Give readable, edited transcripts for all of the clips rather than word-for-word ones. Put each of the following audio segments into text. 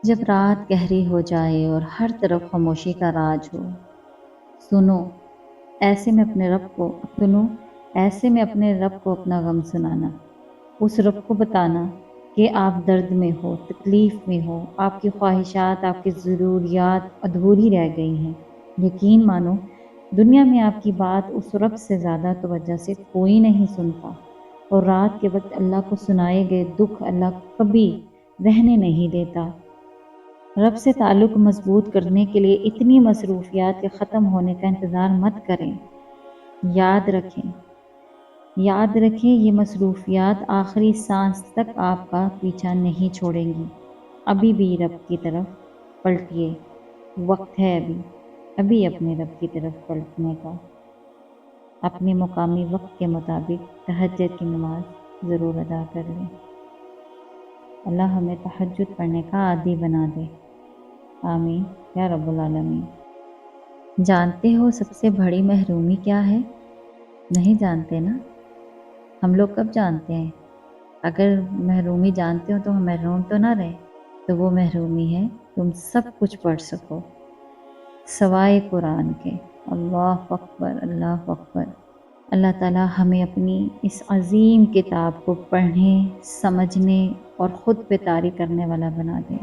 جب رات گہری ہو جائے اور ہر طرف خاموشی کا راج ہو، سنو سنو ایسے میں اپنے رب کو اپنا غم سنانا، اس رب کو بتانا کہ آپ درد میں ہو، تکلیف میں ہو، آپ کی خواہشات، آپ کی ضروریات ادھوری رہ گئی ہیں۔ یقین مانو، دنیا میں آپ کی بات اس رب سے زیادہ توجہ سے کوئی نہیں سنتا، اور رات کے وقت اللہ کو سنائے گئے دکھ اللہ کبھی رہنے نہیں دیتا۔ رب سے تعلق مضبوط کرنے کے لیے اتنی مصروفیات کے ختم ہونے کا انتظار مت کریں۔ یاد رکھیں یاد رکھیں یہ مصروفیات آخری سانس تک آپ کا پیچھا نہیں چھوڑیں گی۔ ابھی بھی رب کی طرف پلٹیے، وقت ہے ابھی اپنے رب کی طرف پلٹنے کا۔ اپنے مقامی وقت کے مطابق تہجد کی نماز ضرور ادا کر لیں۔ اللہ ہمیں تہجد پڑھنے کا عادی بنا دے، آمین یا رب العالمین۔ جانتے ہو سب سے بڑی محرومی کیا ہے؟ نہیں جانتے نا؟ ہم لوگ کب جانتے ہیں؟ اگر محرومی جانتے ہو تو ہم محروم تو نہ رہے۔ تو وہ محرومی ہے تم سب کچھ پڑھ سکو سوائے قرآن کے۔ اللہ اکبر، اللہ اکبر۔ اللہ تعالیٰ ہمیں اپنی اس عظیم کتاب کو پڑھنے، سمجھنے اور خود پہ طاری کرنے والا بنا دے،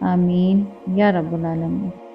آمین یا رب العالمین۔